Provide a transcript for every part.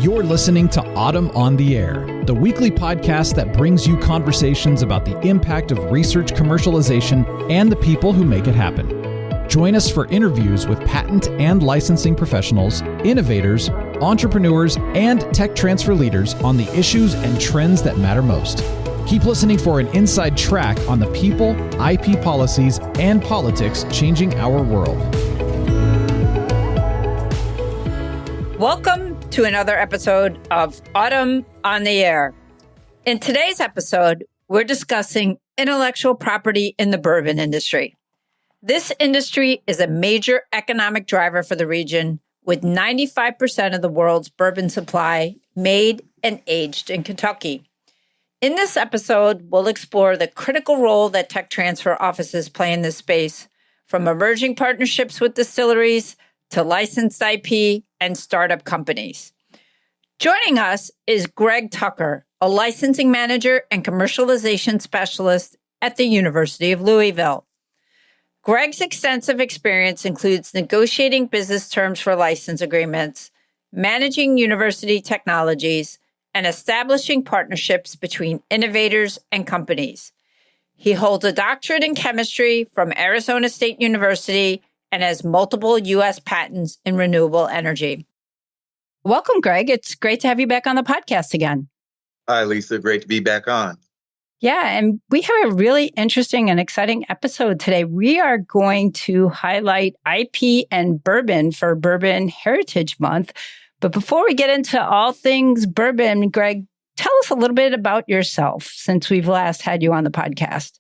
You're listening to Autumn on the Air, the weekly podcast that brings you conversations about the impact of research commercialization and the people who make it happen. Join us for interviews with patent and licensing professionals, innovators, entrepreneurs, and tech transfer leaders on the issues and trends that matter most. Keep listening for an inside track on the people, IP policies, and politics changing our world. Welcome to another episode of Autumn on the Air. In today's episode, we're discussing intellectual property in the bourbon industry. This industry is a major economic driver for the region, with 95% of the world's bourbon supply made and aged in Kentucky. In this episode, we'll explore the critical role that tech transfer offices play in this space, from emerging partnerships with distilleries to licensed IP and startup companies. Joining us is Greg Tucker, a licensing manager and commercialization specialist at the University of Louisville. Greg's extensive experience includes negotiating business terms for license agreements, managing university technologies, and establishing partnerships between innovators and companies. He holds a doctorate in chemistry from Arizona State University and has multiple U.S. patents in renewable energy. Welcome, Greg. It's great to have you back on the podcast again. Hi, Lisa. Great to be back on. Yeah, and we have a really interesting and exciting episode today. We are going to highlight IP and bourbon for Bourbon Heritage Month. But before we get into all things bourbon, Greg, tell us a little bit about yourself since we've last had you on the podcast.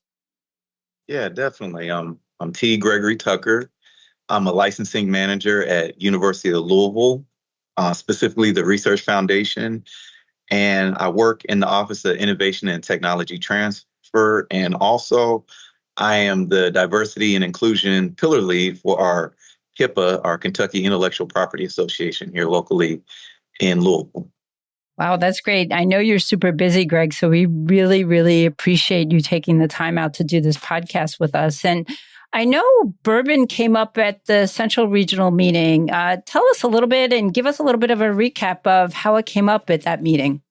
Yeah, definitely. I'm T. Gregory Tucker. I'm a licensing manager at University of Louisville, specifically the Research Foundation. And I work in the Office of Innovation and Technology Transfer. And also, I am the Diversity and Inclusion Pillar Lead for our HIPAA, our Kentucky Intellectual Property Association here locally in Louisville. Wow, that's great. I know you're super busy, Greg, so we really, really appreciate you taking the time out to do this podcast with us. And I know bourbon came up at the Central Regional meeting. Tell us a little bit and give us a little bit of a recap of how it came up at that meeting.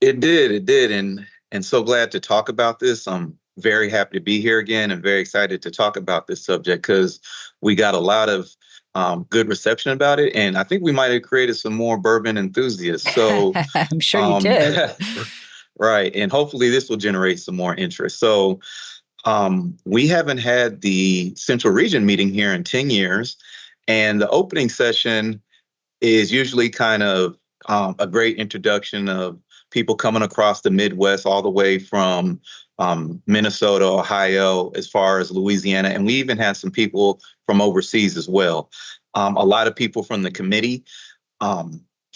It did. And so glad to talk about this. I'm very happy to be here again and very excited to talk about this subject because we got a lot of good reception about it. And I think we might have created some more bourbon enthusiasts. So I'm sure you did. Right. And hopefully this will generate some more interest. So we haven't had the Central Region meeting here in 10 years. And the opening session is usually kind of a great introduction of people coming across the Midwest, all the way from Minnesota, Ohio, as far as Louisiana. And we even had some people from overseas as well. A lot of people from the committee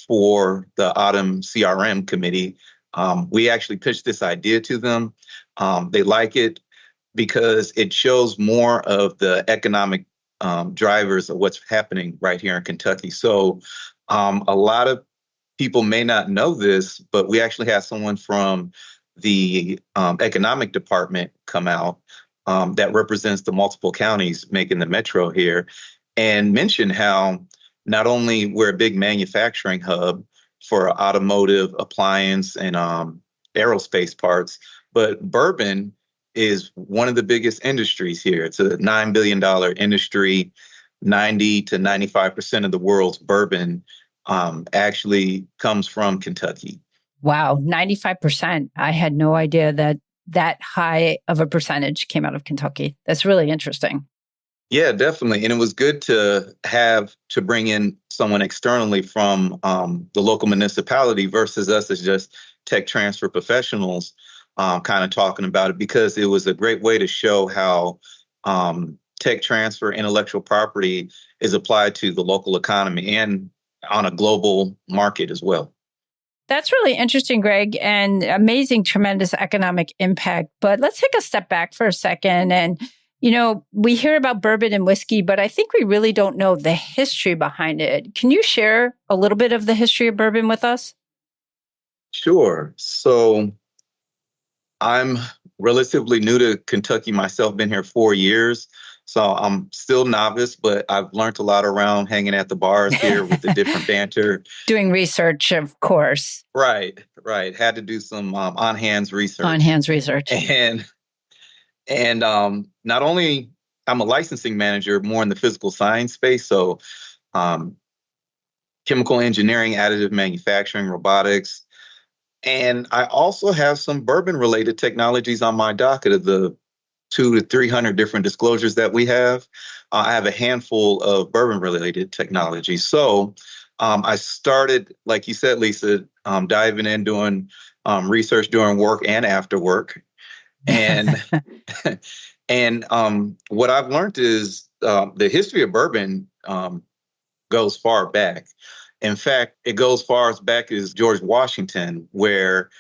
for the Autumn CRM committee. We actually pitched this idea to them. They like it because it shows more of the economic drivers of what's happening right here in Kentucky. So a lot of people may not know this, but we actually had someone from the economic department come out that represents the multiple counties making the metro here and mention how not only we're a big manufacturing hub for automotive, appliance, and aerospace parts, but bourbon is one of the biggest industries here. It's a $9 billion industry. 90 to 95% of the world's bourbon actually comes from Kentucky. Wow, 95%. I had no idea that high of a percentage came out of Kentucky. That's really interesting. Yeah, definitely. And it was good to bring in someone externally from the local municipality versus us as just tech transfer professionals kind of talking about it, because it was a great way to show how tech transfer intellectual property is applied to the local economy and on a global market as well. That's really interesting, Greg, and amazing, tremendous economic impact. But let's take a step back for a second. And, we hear about bourbon and whiskey, but I think we really don't know the history behind it. Can you share a little bit of the history of bourbon with us? Sure. So I'm relatively new to Kentucky myself, been here 4 years. So I'm still novice, but I've learned a lot around hanging at the bars here with the different banter. Doing research, of course. Right. Had to do some on-hands research. On-hands research. And not only I'm a licensing manager, more in the physical science space. So chemical engineering, additive manufacturing, robotics. And I also have some bourbon-related technologies on my docket of the 200 to 300 different disclosures that we have. I have a handful of bourbon-related technologies. So I started, like you said, Lisa, diving in, doing research during work and after work. And and what I've learned is the history of bourbon goes far back. In fact, it goes far as back as George Washington, where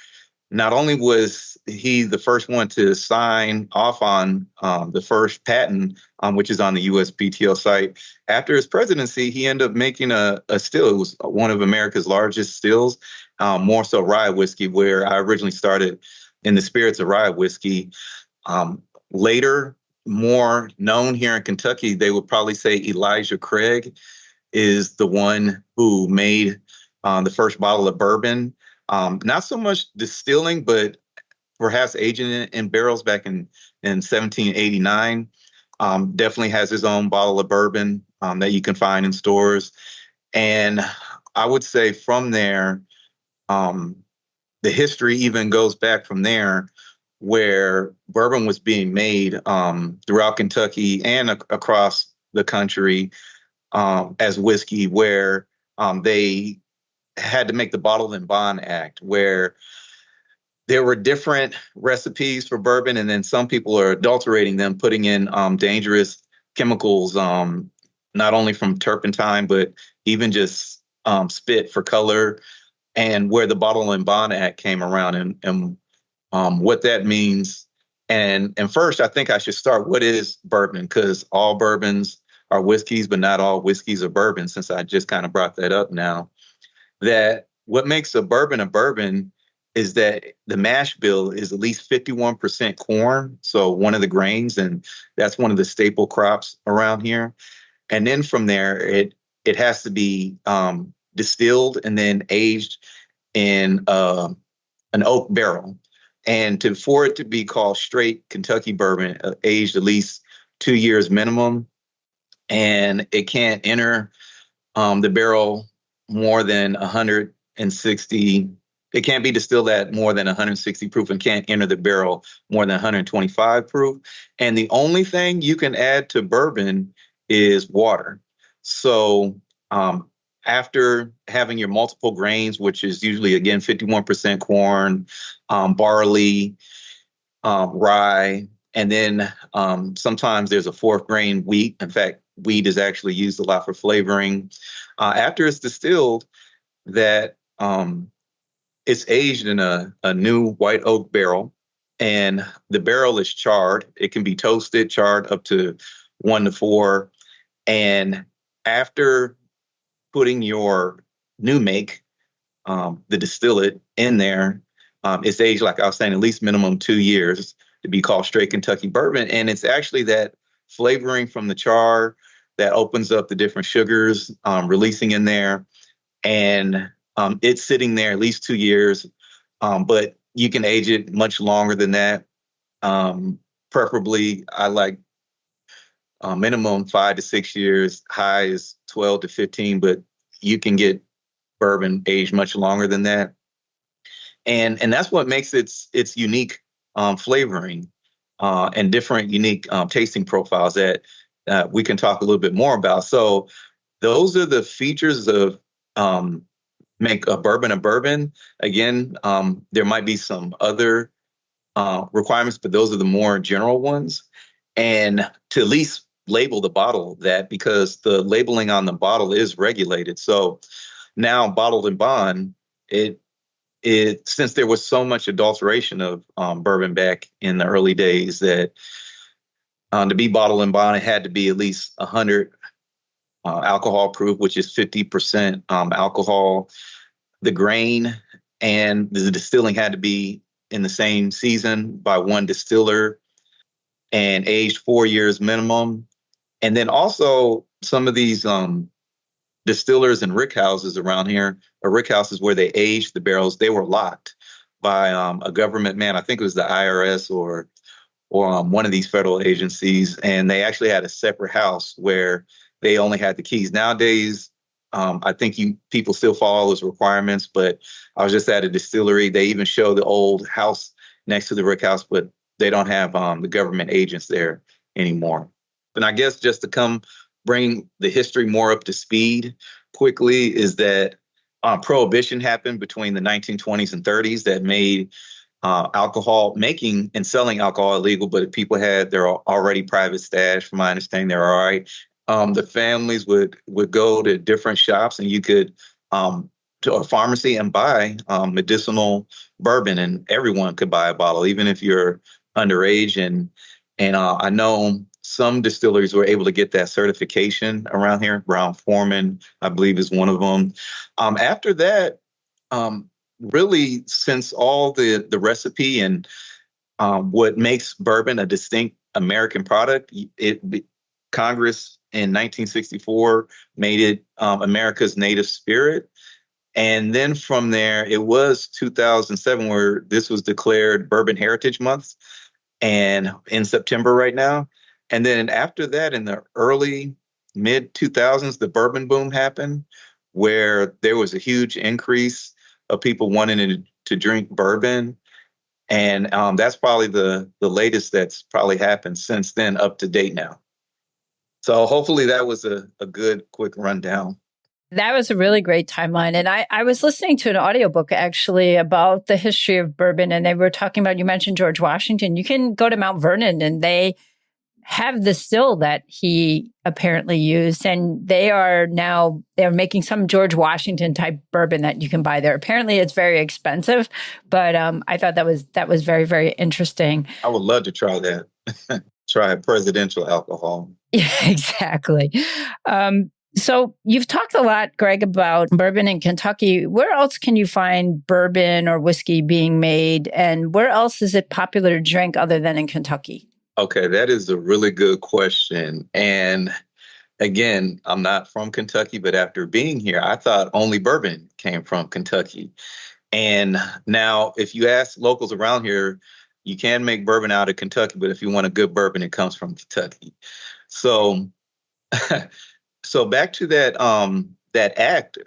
not only was he the first one to sign off on the first patent, which is on the USPTO site, after his presidency, he ended up making a still. It was one of America's largest stills, more so rye whiskey, where I originally started in the spirits of rye whiskey. Later, more known here in Kentucky, they would probably say Elijah Craig is the one who made the first bottle of bourbon. Not so much distilling, but perhaps aging it in barrels back in 1789. Definitely has his own bottle of bourbon that you can find in stores. And I would say from there, the history even goes back from there, where bourbon was being made throughout Kentucky and across the country as whiskey, where they had to make the Bottled and Bond Act, where there were different recipes for bourbon, and then some people are adulterating them, putting in dangerous chemicals, not only from turpentine, but even just spit for color, and where the Bottled and Bond Act came around and what that means. And first, I think I should start, what is bourbon? Because all bourbons are whiskeys, but not all whiskeys are bourbon, since I just kind of brought that up now. That what makes a bourbon is that the mash bill is at least 51% corn, so one of the grains, and that's one of the staple crops around here. And then from there, it has to be distilled and then aged in an oak barrel. And for it to be called straight Kentucky bourbon, aged at least 2 years minimum, and it can't enter the barrel more than 160. It can't be distilled at more than 160 proof and can't enter the barrel more than 125 proof. And the only thing you can add to bourbon is water. So after having your multiple grains, which is usually, again, 51% corn, barley, rye, and then sometimes there's a fourth grain, wheat. In fact, wheat is actually used a lot for flavoring. After it's distilled, that it's aged in a new white oak barrel, and the barrel is charred. It can be toasted, charred up to 1 to 4. And after putting your new make, the distillate in there, it's aged, like I was saying, at least minimum 2 years to be called straight Kentucky bourbon. And it's actually that flavoring from the char that opens up the different sugars, releasing in there. And it's sitting there at least 2 years, but you can age it much longer than that. Preferably, I like minimum 5 to 6 years, high is 12 to 15, but you can get bourbon aged much longer than that. And that's what makes its unique flavoring and different unique tasting profiles that we can talk a little bit more about. So those are the features of make a bourbon. Again, there might be some other requirements, but those are the more general ones. And to at least label the bottle that, because the labeling on the bottle is regulated. So now Bottled and Bond, it since there was so much adulteration of bourbon back in the early days, that to be Bottled and Bond, it had to be at least 100 alcohol proof, which is 50% alcohol. The grain and the distilling had to be in the same season by one distiller and aged 4 years minimum. And then also some of these distillers and rick houses around here, or rick houses where they aged the barrels, they were locked by a government man. I think it was the IRS or one of these federal agencies, and they actually had a separate house where they only had the keys. Nowadays, I think people still follow those requirements, but I was just at a distillery. They even show the old house next to the rick house, but they don't have the government agents there anymore. And I guess just to bring the history more up to speed quickly is that prohibition happened between the 1920s and 30s that made alcohol, making and selling alcohol illegal, but people had their already private stash. From my understanding, they're all right. The families would go to different shops, and you could to a pharmacy and buy medicinal bourbon, and everyone could buy a bottle, even if you're underage. And I know some distilleries were able to get that certification around here. Brown-Forman, I believe, is one of them. After that, really, since all the recipe and what makes bourbon a distinct American product, Congress in 1964 made it America's native spirit. And then from there, it was 2007 where this was declared Bourbon Heritage Month, and in September right now. And then after that, in the early mid 2000s, the bourbon boom happened, where there was a huge increase of people wanting to drink bourbon. And that's probably the latest that's probably happened since then, up to date now. So hopefully that was a good, quick rundown. That was a really great timeline. And I was listening to an audiobook actually about the history of bourbon. And they were talking about, you mentioned George Washington. You can go to Mount Vernon and they have the still that he apparently used. And they're making some George Washington type bourbon that you can buy there. Apparently it's very expensive, but I thought that was very, very interesting. I would love to try that. Try presidential alcohol. Yeah, exactly. So you've talked a lot, Greg, about bourbon in Kentucky. Where else can you find bourbon or whiskey being made? And where else is it popular to drink other than in Kentucky? Okay, that is a really good question. And again, I'm not from Kentucky, but after being here, I thought only bourbon came from Kentucky. And now if you ask locals around here, you can make bourbon out of Kentucky, but if you want a good bourbon, it comes from Kentucky. So So back to that act,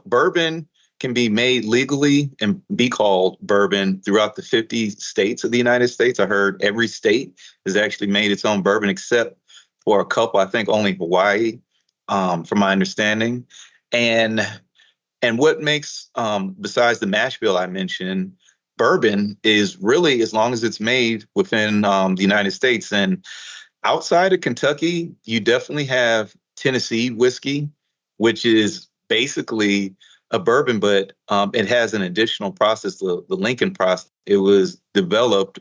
bourbon can be made legally and be called bourbon throughout the 50 states of the United States. I heard every state has actually made its own bourbon except for a couple, I think only Hawaii, from my understanding. And what makes, besides the mash bill I mentioned, bourbon is really, as long as it's made within the United States. And outside of Kentucky, you definitely have Tennessee whiskey, which is basically a bourbon, but it has an additional process, the Lincoln process. It was developed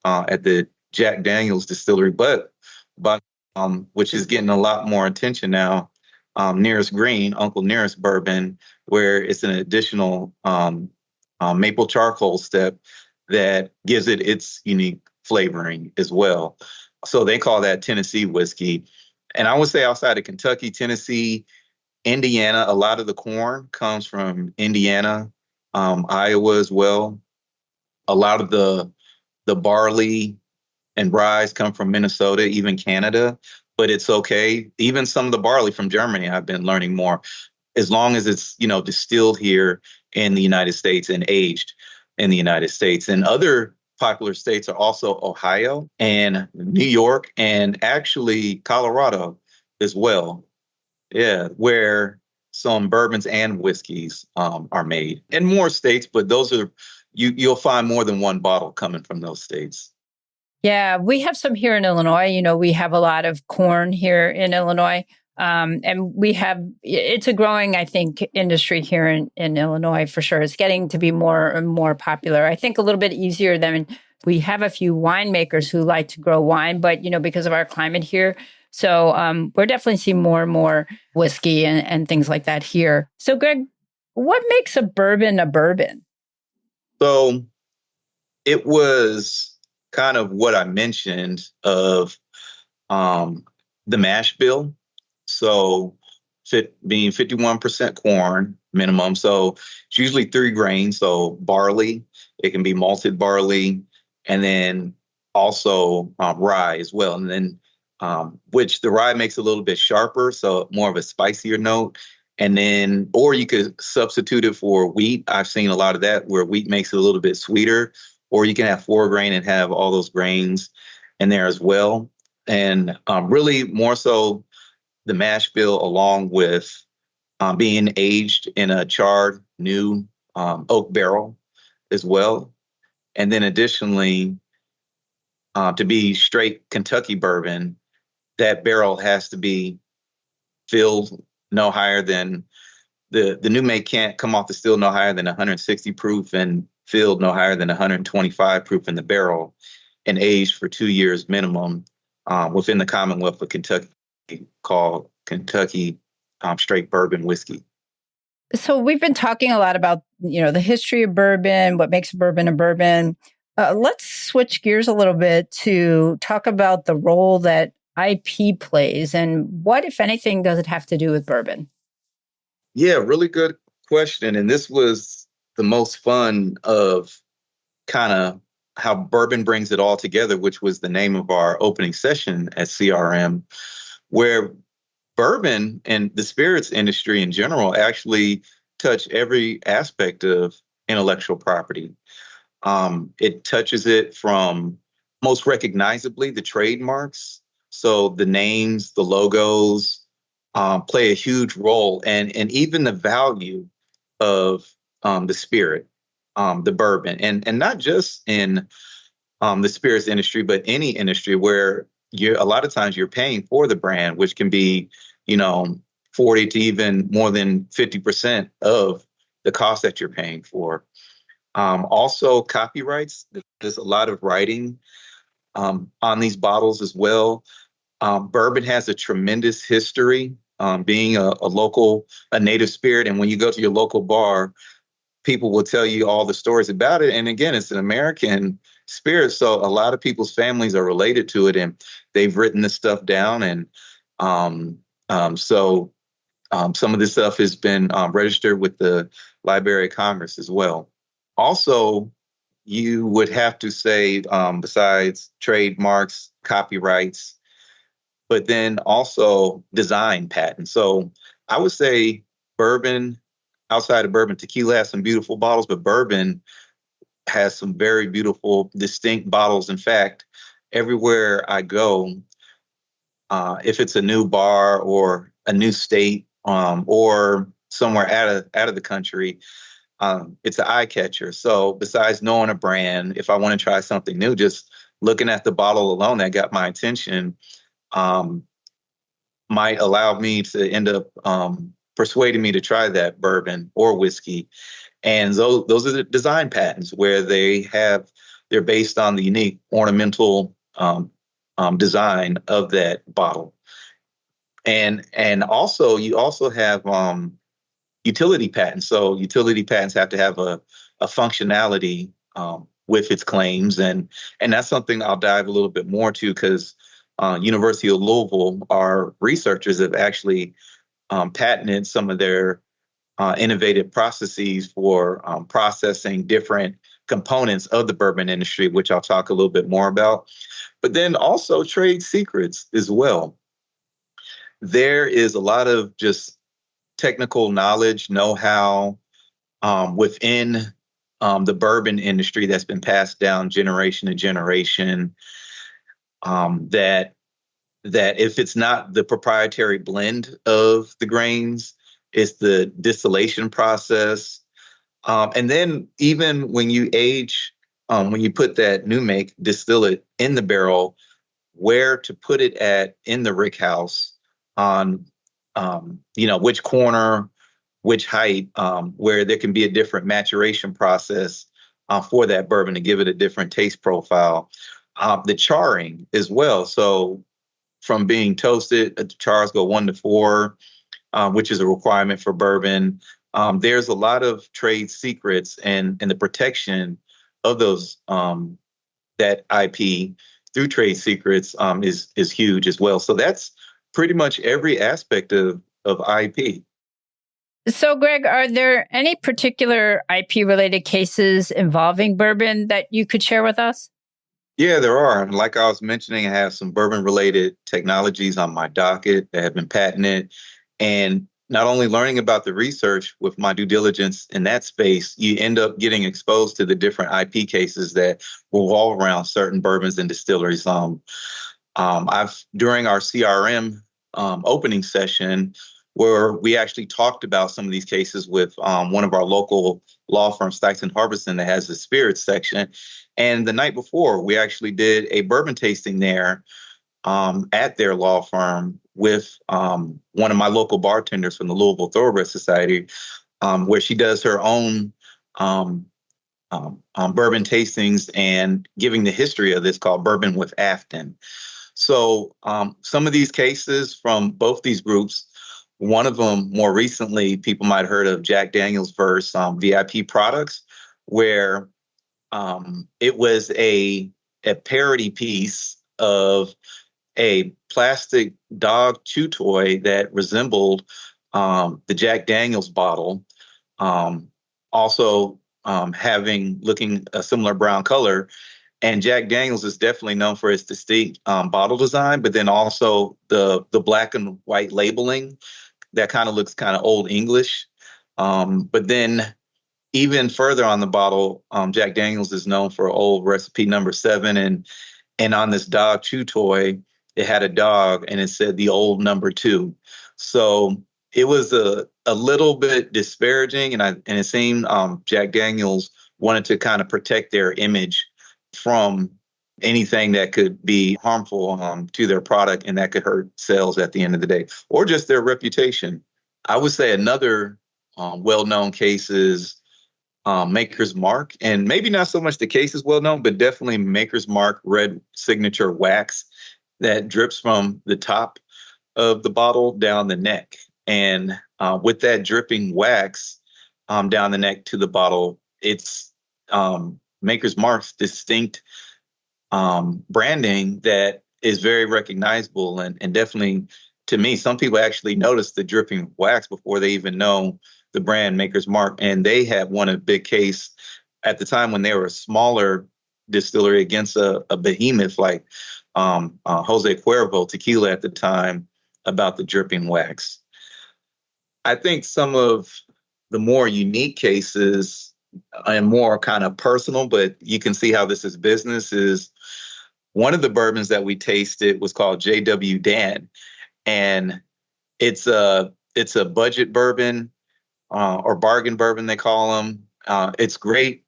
at the Jack Daniel's distillery, but which is getting a lot more attention now. Nearest Green, Uncle Nearest bourbon, where it's an additional maple charcoal step that gives it its unique flavoring as well. So they call that Tennessee whiskey. And I would say outside of Kentucky, Tennessee, Indiana, a lot of the corn comes from Indiana, Iowa as well. A lot of the barley and rye come from Minnesota, even Canada. But it's okay. Even some of the barley from Germany, I've been learning more, as long as it's, distilled here in the United States and aged in the United States. And other popular states are also Ohio and New York and actually Colorado as well. Yeah, where some bourbons and whiskeys are made. In more states, but those are, you'll find more than one bottle coming from those states. Yeah, we have some here in Illinois. We have a lot of corn here in Illinois. And it's a growing, I think, industry here in Illinois for sure. It's getting to be more and more popular. I think a little bit easier than we have a few winemakers who like to grow wine, but, because of our climate here. So we're definitely seeing more and more whiskey and things like that here. So, Greg, what makes a bourbon a bourbon? So it was kind of what I mentioned of the mash bill. So being 51% corn minimum. So it's usually 3 grains. So barley, it can be malted barley, and then also rye as well. And then which the rye makes a little bit sharper, so more of a spicier note. And then, or you could substitute it for wheat. I've seen a lot of that where wheat makes it a little bit sweeter, or you can have 4 grain and have all those grains in there as well. And really more so the mash bill along with being aged in a charred new oak barrel as well. And then additionally, to be straight Kentucky bourbon, that barrel has to be filled no higher than the new make can't come off the still no higher than 160 proof and filled no higher than 125 proof in the barrel and aged for 2 years minimum within the Commonwealth of Kentucky, called Kentucky straight bourbon whiskey. So we've been talking a lot about, the history of bourbon, what makes bourbon a bourbon. Let's switch gears a little bit to talk about the role that IP plays and what, if anything, does it have to do with bourbon? Yeah, really good question. And this was the most fun of kind of how bourbon brings it all together, which was the name of our opening session at CRM, where bourbon and the spirits industry in general actually touch every aspect of intellectual property. It touches it from most recognizably the trademarks. So the names, the logos play a huge role, and even the value of the spirit, the bourbon, and not just in the spirits industry, but any industry where a lot of times you're paying for the brand, which can be, 40 to even more than 50% of the cost that you're paying for. Also, copyrights. There's a lot of writing on these bottles as well. Bourbon has a tremendous history, being a native spirit. And when you go to your local bar, people will tell you all the stories about it. And again, it's an American spirit. So a lot of people's families are related to it, and they've written this stuff down. And so some of this stuff has been registered with the Library of Congress as well. Also, you would have to say, besides trademarks, copyrights, but then also design patents. So I would say bourbon, outside of bourbon, tequila has some beautiful bottles, but bourbon has some very beautiful, distinct bottles. In fact, everywhere I go, if it's a new bar or a new state or somewhere out of the country, it's an eye catcher. So besides knowing a brand, if I want to try something new, just looking at the bottle alone that got my attention might allow me to end up persuading me to try that bourbon or whiskey. And those are the design patents where they're based on the unique ornamental design of that bottle. And also you also have utility patents. So utility patents have to have a functionality with its claims. And that's something I'll dive a little bit more to, because University of Louisville, our researchers have actually patented some of their innovative processes for processing different components of the bourbon industry, which I'll talk a little bit more about. But then also trade secrets as well. There is a lot of just technical knowledge, know-how within the bourbon industry that's been passed down generation to generation, that if it's not the proprietary blend of the grains, it's the distillation process. And then even when you age, when you put that new make, distill it in the barrel, where to put it at in the rick house on, which corner, which height, where there can be a different maturation process for that bourbon to give it a different taste profile. The charring as well. So from being toasted, the chars go 1 to 4, which is a requirement for bourbon. There's a lot of trade secrets, and the protection of those, that IP through trade secrets is huge as well. So that's pretty much every aspect of IP. So, Greg, are there any particular IP related cases involving bourbon that you could share with us? Yeah, there are. Like I was mentioning, I have some bourbon related technologies on my docket that have been patented. And not only learning about the research with my due diligence in that space, you end up getting exposed to the different IP cases that revolve around certain bourbons and distilleries. I've during our CRM opening session, where we actually talked about some of these cases with one of our local law firms, Stykes Harbison, that has a spirits section. And the night before, we actually did a bourbon tasting there at their law firm with one of my local bartenders from the Louisville Thoroughbred Society, where she does her own bourbon tastings and giving the history of this called Bourbon with Afton. So some of these cases from both these groups, one of them more recently, people might have heard of Jack Daniel's versus VIP Products, where it was a parody piece of a plastic dog chew toy that resembled the Jack Daniel's bottle, also looking a similar brown color. And Jack Daniel's is definitely known for its distinct bottle design, but then also the black and white labeling that kind of looks kind of old English. But then even further on the bottle, Jack Daniel's is known for old recipe number 7. And on this dog chew toy, it had a dog and it said the old number 2. So it was a little bit disparaging. And it seemed Jack Daniel's wanted to kind of protect their image from anything that could be harmful to their product and that could hurt sales at the end of the day, or just their reputation. I would say another well-known case is Maker's Mark, and maybe not so much the case is well-known, but definitely Maker's Mark red signature wax that drips from the top of the bottle down the neck. And with that dripping wax down the neck to the bottle, it's Maker's Mark's distinct branding that is very recognizable. And definitely, to me, some people actually notice the dripping wax before they even know the brand Maker's Mark. And they had won a big case at the time when they were a smaller distillery against a behemoth like Jose Cuervo Tequila at the time about the dripping wax. I think some of the more unique cases and more kind of personal, but you can see how this is business, is one of the bourbons that we tasted was called J.W. Dan. And it's a budget bourbon or bargain bourbon, they call them. It's great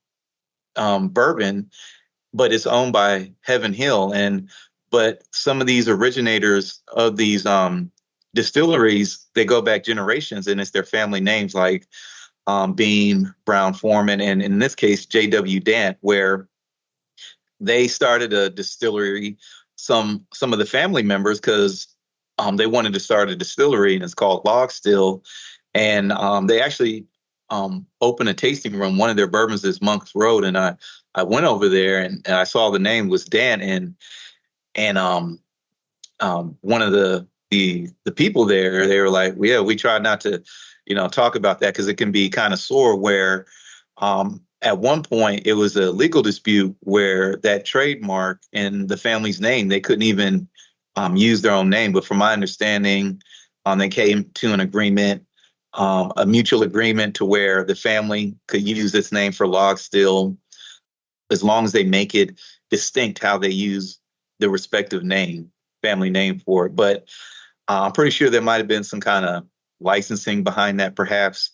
bourbon, but it's owned by Heaven Hill. But some of these originators of these distilleries, they go back generations, and it's their family names like Beam, Brown Forman, and in this case, J.W. Dant, where they started a distillery, some of the family members, because they wanted to start a distillery, and it's called Log Still. And they actually opened a tasting room. One of their bourbons is Monk's Road, and I went over there and I saw the name was Dan, and one of the people there, they were like, well, yeah, we try not to, talk about that because it can be kind of sore. Where at one point it was a legal dispute where that trademark and the family's name, they couldn't even use their own name. But from my understanding, they came to an agreement, a mutual agreement to where the family could use its name for Log Still as long as they make it distinct how they use the respective family name for it. But I'm pretty sure there might have been some kind of licensing behind that perhaps,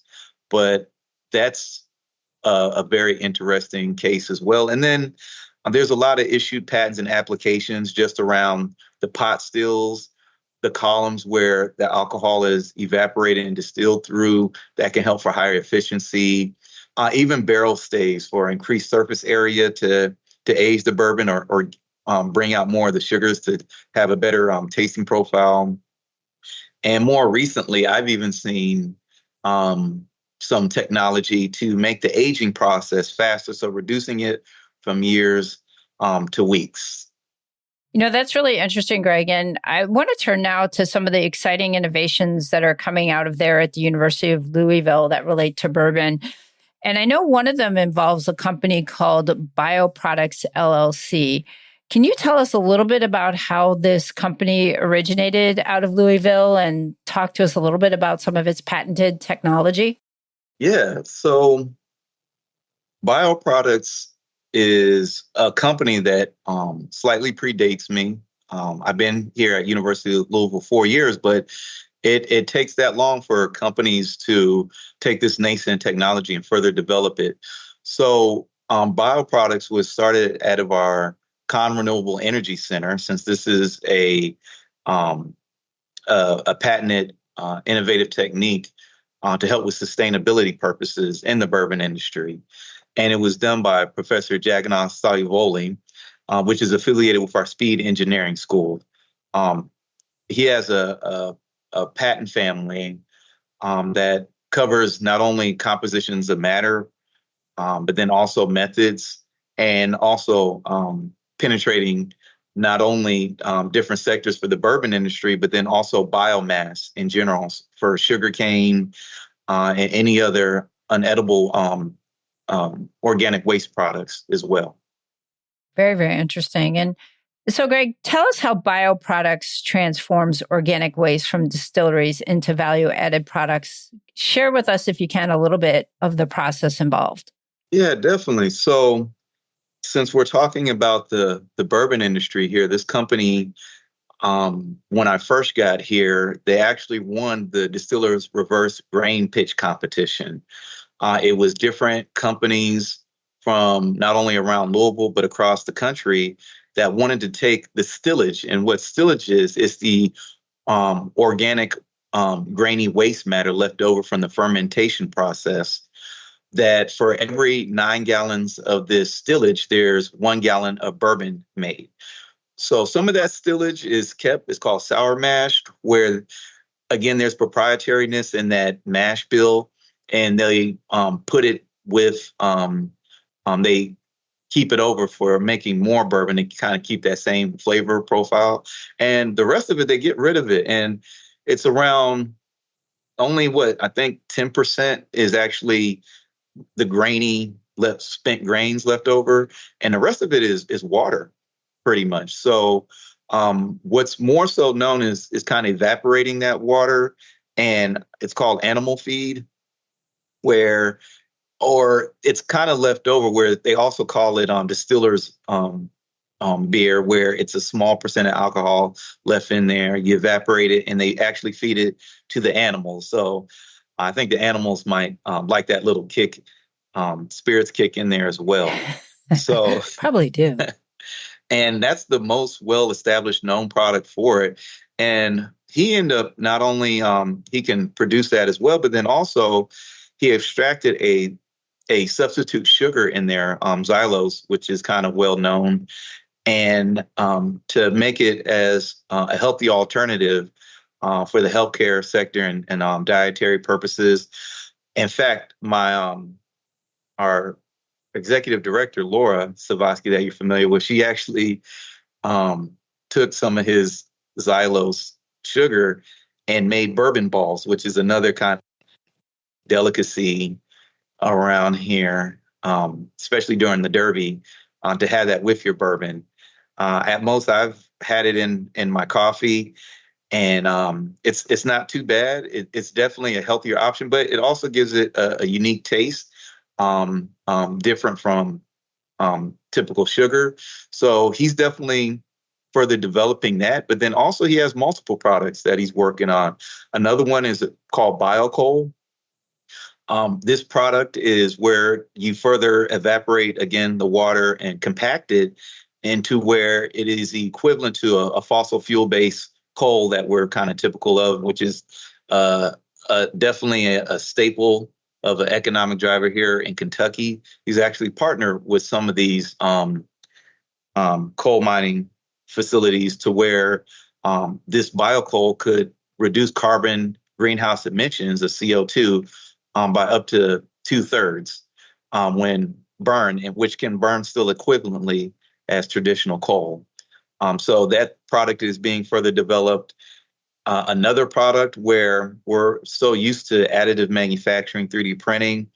but that's a very interesting case as well. And then there's a lot of issued patents and applications just around the pot stills, the columns where the alcohol is evaporated and distilled through that can help for higher efficiency, even barrel stays for increased surface area to age the bourbon or bring out more of the sugars to have a better tasting profile. And more recently, I've even seen some technology to make the aging process faster, so reducing it from years to weeks. That's really interesting, Greg. And I want to turn now to some of the exciting innovations that are coming out of there at the University of Louisville that relate to bourbon. And I know one of them involves a company called Bioproducts LLC. Can you tell us a little bit about how this company originated out of Louisville and talk to us a little bit about some of its patented technology? Yeah. So Bioproducts is a company that slightly predates me. I've been here at University of Louisville 4 years, but it takes that long for companies to take this nascent technology and further develop it. So Bioproducts was started out of our Con Renewable Energy Center, since this is a patented innovative technique to help with sustainability purposes in the bourbon industry. And it was done by Professor Jagannath Salyavoli, which is affiliated with our Speed Engineering School. He has a patent family that covers not only compositions of matter, but then also methods, and also penetrating not only different sectors for the bourbon industry, but then also biomass in general for sugarcane and any other unedible organic waste products as well. Very, very interesting. And so, Greg, tell us how Bioproducts transforms organic waste from distilleries into value-added products. Share with us, if you can, a little bit of the process involved. Yeah, definitely. So since we're talking about the bourbon industry here, this company, when I first got here, they actually won the Distillers Reverse Grain Pitch competition. It was different companies from not only around Louisville, but across the country that wanted to take the stillage. And what stillage is the organic grainy waste matter left over from the fermentation process, that for every 9 gallons of this stillage, there's 1 gallon of bourbon made. So some of that stillage is kept, it's called sour mash, where again, there's proprietariness in that mash bill, and they put it with, they keep it over for making more bourbon to kind of keep that same flavor profile. And the rest of it, they get rid of it. And it's around only what I think 10% is actually the grainy spent grains left over. And the rest of it is water pretty much. So what's more so known is kind of evaporating that water. And it's called animal feed, or it's kind of left over, where they also call it distillers beer, where it's a small percent of alcohol left in there. You evaporate it, and they actually feed it to the animals. So I think the animals might like that little kick, spirits kick in there as well. So probably do. And that's the most well-established known product for it. And he ended up not only he can produce that as well, but then also he extracted a substitute sugar in there, xylose, which is kind of well known, and to make it as a healthy alternative for the healthcare sector and dietary purposes. In fact, our executive director, Laura Savosky, that you're familiar with, she actually took some of his xylose sugar and made bourbon balls, which is another kind of delicacy around here, especially during the Derby, to have that with your bourbon. At most, I've had it in my coffee, and it's not too bad. It's definitely a healthier option, but it also gives it a unique taste, different from typical sugar. So he's definitely further developing that. But then also he has multiple products that he's working on. Another one is called Biocoal. This product is where you further evaporate, again, the water and compact it into where it is the equivalent to a fossil fuel-based coal that we're kind of typical of, which is definitely a staple of an economic driver here in Kentucky. He's actually partnered with some of these coal mining facilities to where this biocoal could reduce carbon greenhouse emissions of CO2 by up to 2/3 when burned, and which can burn still equivalently as traditional coal. So that product is being further developed. Another product where we're so used to additive manufacturing, 3D printing,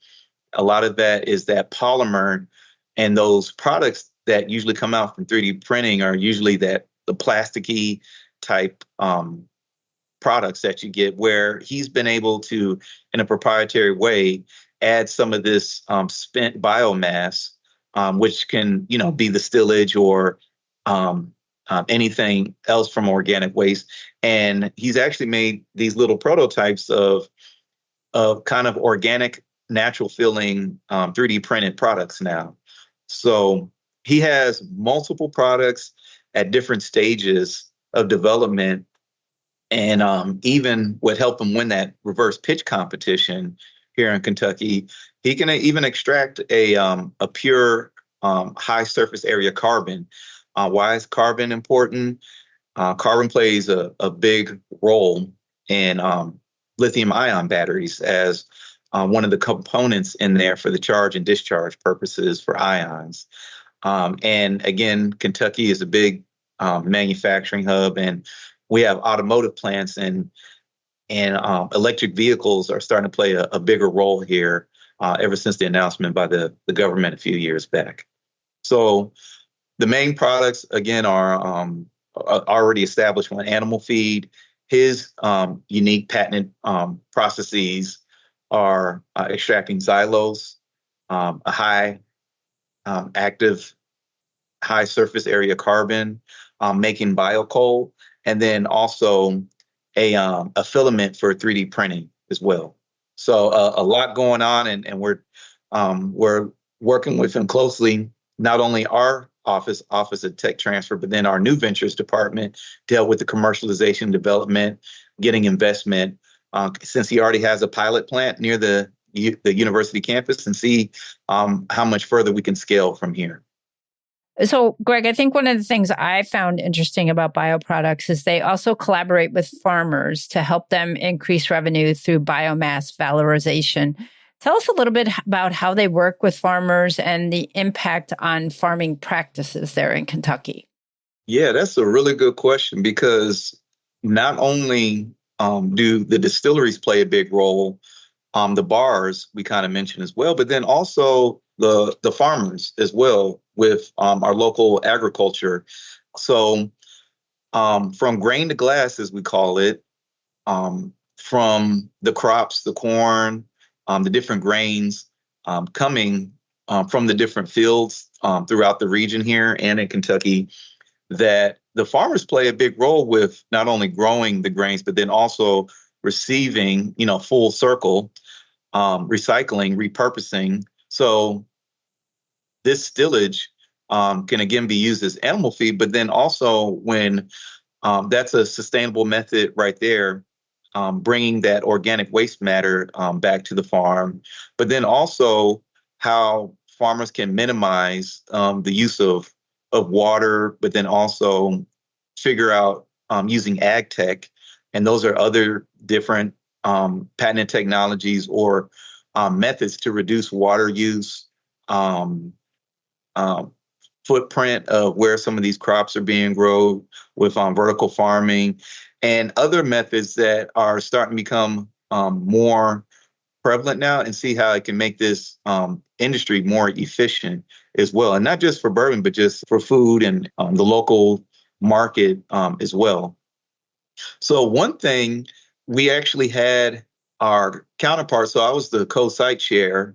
a lot of that is that polymer, and those products that usually come out from 3D printing are usually the plasticky type products that you get, where he's been able to, in a proprietary way, add some of this spent biomass, which can, be the stillage or anything else from organic waste. And he's actually made these little prototypes of kind of organic, natural feeling 3D printed products now. So he has multiple products at different stages of development. And even what helped him win that reverse pitch competition here in Kentucky, he can even extract a pure high surface area carbon. Why is carbon important? Carbon plays a big role in lithium ion batteries as one of the components in there for the charge and discharge purposes for ions. And again, Kentucky is a big manufacturing hub, and we have automotive plants, and electric vehicles are starting to play a bigger role here ever since the announcement by the government a few years back. So the main products, again, are already established. One, animal feed. His unique patented processes are extracting xylose, a high active, high surface area carbon, making biocoal, and then also a filament for 3D printing as well. So a lot going on, and we're working with him closely. Not only our Office of Tech Transfer, but then our new ventures department dealt with the commercialization, development, getting investment, since he already has a pilot plant near the university campus, and see how much further we can scale from here. So, Greg, I think one of the things I found interesting about bioproducts is they also collaborate with farmers to help them increase revenue through biomass valorization. Tell us a little bit about how they work with farmers and the impact on farming practices there in Kentucky. Yeah, that's a really good question, because not only do the distilleries play a big role, the bars we kind of mentioned as well, but then also the farmers as well with our local agriculture. So from grain to glass, as we call it, from the crops, the corn, the different grains coming from the different fields throughout the region here and in Kentucky, that the farmers play a big role with not only growing the grains, but then also receiving, full circle, recycling, repurposing. So this stillage can again be used as animal feed, but then also when that's a sustainable method right there, bringing that organic waste matter back to the farm, but then also how farmers can minimize the use of water, but then also figure out using ag tech. And those are other different patented technologies or methods to reduce water use, footprint of where some of these crops are being grown with vertical farming, and other methods that are starting to become more prevalent now, and see how it can make this industry more efficient as well. And not just for bourbon, but just for food and the local market as well. So one thing, we actually had our counterpart. So I was the co-site chair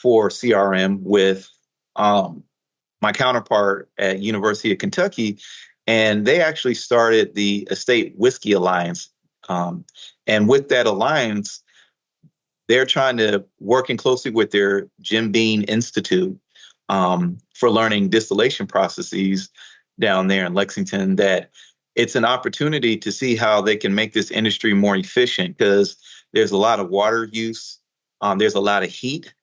for CRM with my counterpart at University of Kentucky, and they actually started the Estate Whiskey Alliance. And with that alliance, they're trying to working closely with their Jim Beam Institute for learning distillation processes down there in Lexington, that it's an opportunity to see how they can make this industry more efficient, because there's a lot of water use. There's a lot of heat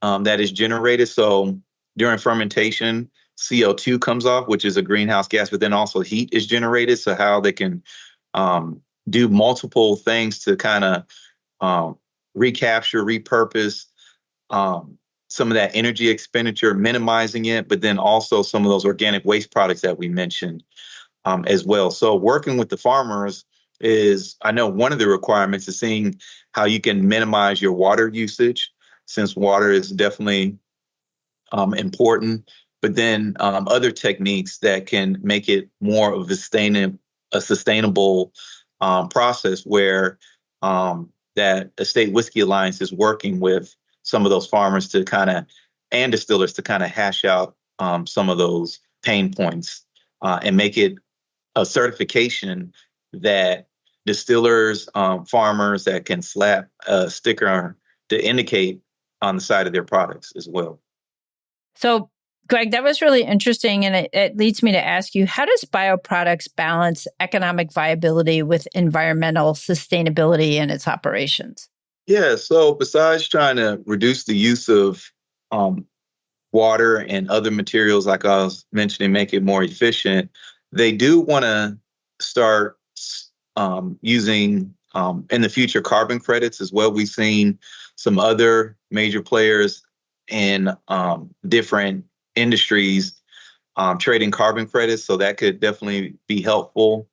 that is generated. So during fermentation, CO2 comes off, which is a greenhouse gas, but then also heat is generated. So how they can do multiple things to kind of recapture, repurpose some of that energy expenditure, minimizing it, but then also some of those organic waste products that we mentioned. as well. So working with the farmers is, I know one of the requirements is seeing how you can minimize your water usage, since water is definitely important, but then other techniques that can make it more of a sustainable process where that Estate Whiskey Alliance is working with some of those farmers to and distillers to hash out some of those pain points and make it a certification that distillers, farmers that can slap a sticker to indicate on the side of their products as well. So, Greg, that was really interesting. And it leads me to ask you, how does Bioproducts balance economic viability with environmental sustainability in its operations? Yeah, so besides trying to reduce the use of water and other materials, like I was mentioning, make it more efficient, they do want to start using in the future carbon credits as well. We've seen some other major players in different industries trading carbon credits, so that could definitely be helpful.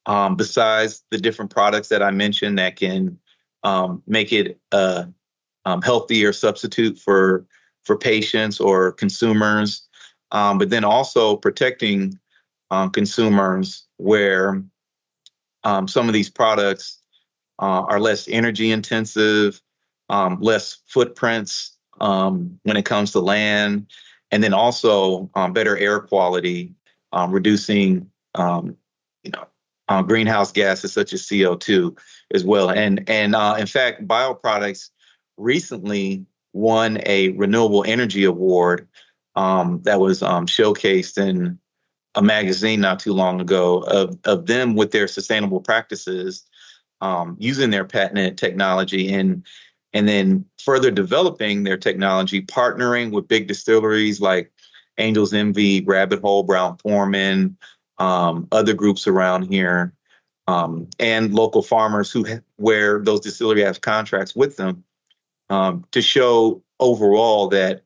Besides the different products that I mentioned that can make it a healthier substitute for patients or consumers, but then also protecting consumers where some of these products are less energy intensive, less footprints when it comes to land, and then also better air quality, reducing greenhouse gases such as CO2 as well. And in fact, Bioproducts recently won a renewable energy award that was showcased in a magazine not too long ago of them with their sustainable practices, using their patented technology and then further developing their technology, partnering with big distilleries like Angel's Envy, Rabbit Hole, Brown-Forman, other groups around here, and local farmers where those distilleries have contracts with them, to show overall that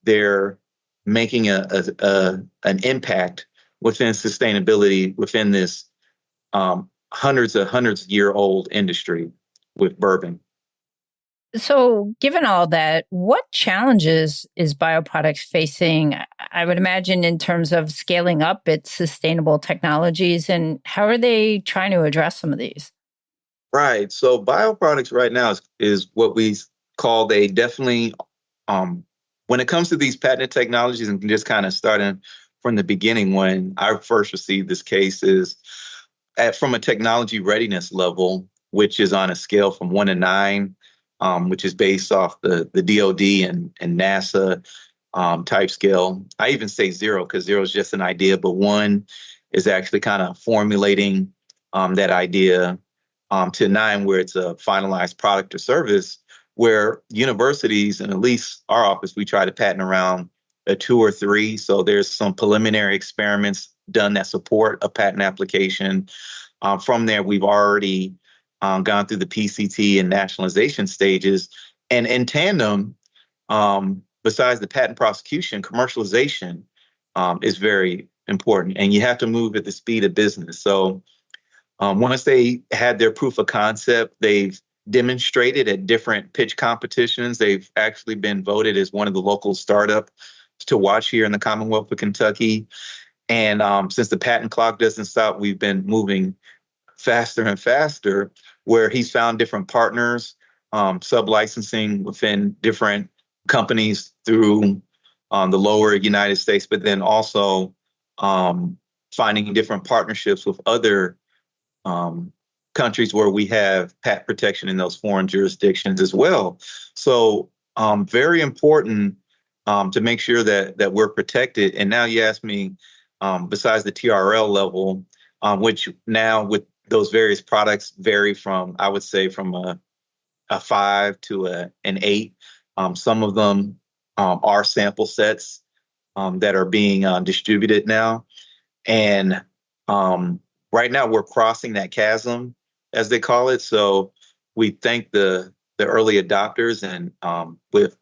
they're making an impact within sustainability within this hundreds of year old industry with bourbon. So, given all that, what challenges is Bioproducts facing? I would imagine in terms of scaling up its sustainable technologies, and how are they trying to address some of these? Right. So Bioproducts right now is what we call definitely, when it comes to these patented technologies, and just starting from the beginning, when I first received this case is from a technology readiness level, which is on a scale from 1 to 9, which is based off the DoD and NASA type scale. I even say 0 because 0 is just an idea, but 1 is actually formulating that idea, to 9 where it's a finalized product or service, where universities, and at least our office, we try to patent around a 2 or 3. So there's some preliminary experiments done that support a patent application. From there, we've already gone through the PCT and nationalization stages. And in tandem, besides the patent prosecution, commercialization is very important. And you have to move at the speed of business. So once they had their proof of concept, they've demonstrated at different pitch competitions. They've actually been voted as one of the local startups to watch here in the Commonwealth of Kentucky. And since the patent clock doesn't stop, we've been moving faster and faster, where he's found different partners, sub-licensing within different companies through the lower United States, but then also finding different partnerships with other countries where we have patent protection in those foreign jurisdictions as well. So very important to make sure that we're protected. And now you ask me, besides the TRL level, which now with those various products vary from, I would say, from a 5 to an 8. Some of them are sample sets that are being distributed now. And right now we're crossing that chasm, as they call it. So we thank the early adopters, and with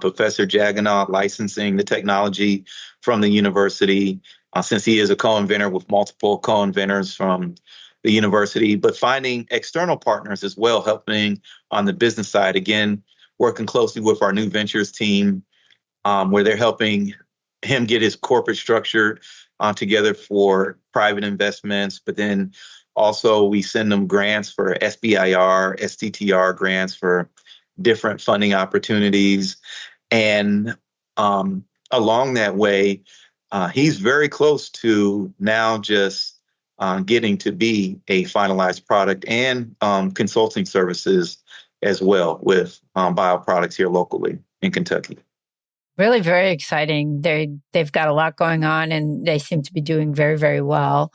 Professor Jagannath licensing the technology from the university, since he is a co-inventor with multiple co-inventors from the university, but finding external partners as well, helping on the business side. Again, working closely with our new ventures team, where they're helping him get his corporate structure together for private investments. But then also we send them grants for SBIR, STTR grants for different funding opportunities. And along that way, he's very close to now just getting to be a finalized product and consulting services as well with Bioproducts here locally in Kentucky. Really very exciting. They've got a lot going on and they seem to be doing very, very well.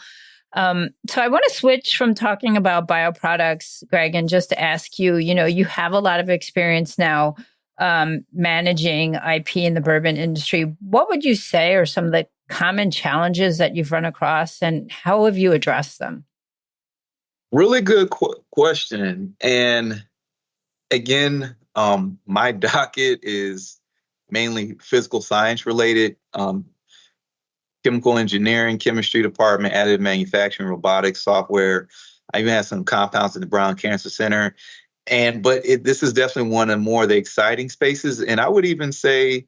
So I want to switch from talking about bioproducts, Greg, and just to ask you, you have a lot of experience now managing IP in the bourbon industry. What would you say are some of the common challenges that you've run across and how have you addressed them? Really good question. And again, my docket is mainly physical science related, chemical engineering, chemistry department, additive manufacturing, robotics, software. I even had some compounds in the Brown Cancer Center. But this is definitely one of more the exciting spaces. And I would even say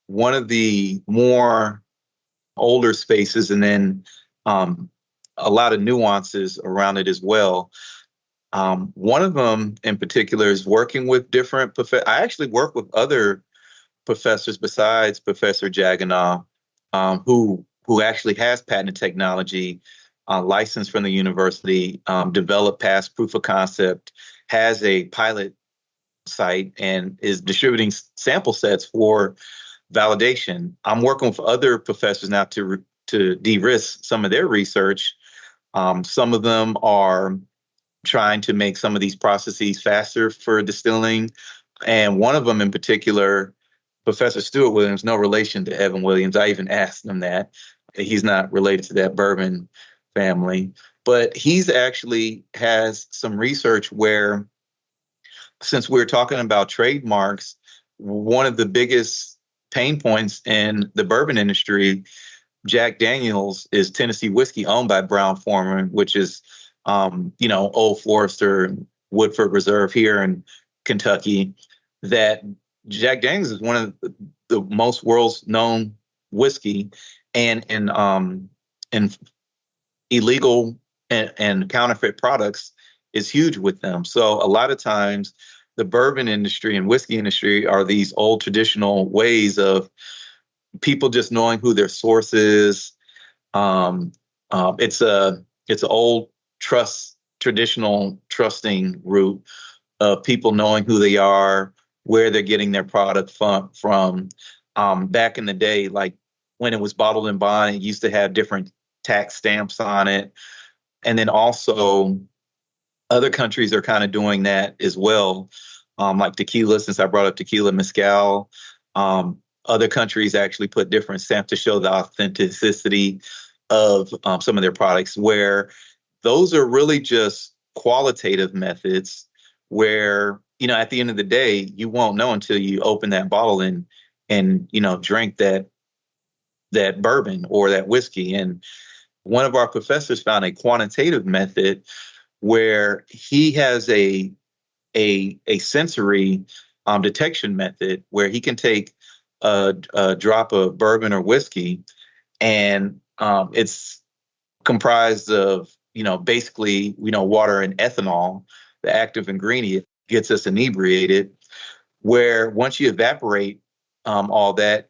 one of the more older spaces, and then a lot of nuances around it as well. One of them in particular is working with different I actually work with other professors besides Professor Jagannath, who actually has patented technology, licensed from the university, developed past proof of concept, has a pilot site, and is distributing sample sets for validation. I'm working with other professors now to de-risk some of their research. Some of them are trying to make some of these processes faster for distilling. And one of them in particular, Professor Stuart Williams, no relation to Evan Williams. I even asked him that. He's not related to that bourbon family. But he's actually has some research where, since we're talking about trademarks, one of the biggest pain points in the bourbon industry, Jack Daniel's, is Tennessee whiskey owned by Brown-Forman, which is, Old Forester, Woodford Reserve here in Kentucky, that Jack Daniel's is one of the most world's known whiskey, and in illegal and counterfeit products is huge with them. So a lot of times the bourbon industry and whiskey industry are these old traditional ways of people just knowing who their source is. It's an old traditional trusting route of people knowing who they are, where they're getting their product from. Back in the day, like when it was bottled and bond, it used to have different tax stamps on it. And then also other countries are kind of doing that as well. Like tequila, since I brought up tequila, mezcal. Other countries actually put different stamps to show the authenticity of some of their products, where those are really just qualitative methods where, at the end of the day, you won't know until you open that bottle and drink that bourbon or that whiskey. And one of our professors found a quantitative method where he has a sensory detection method where he can take a drop of bourbon or whiskey, and it's comprised of basically water and ethanol, the active ingredient gets us inebriated, where once you evaporate all that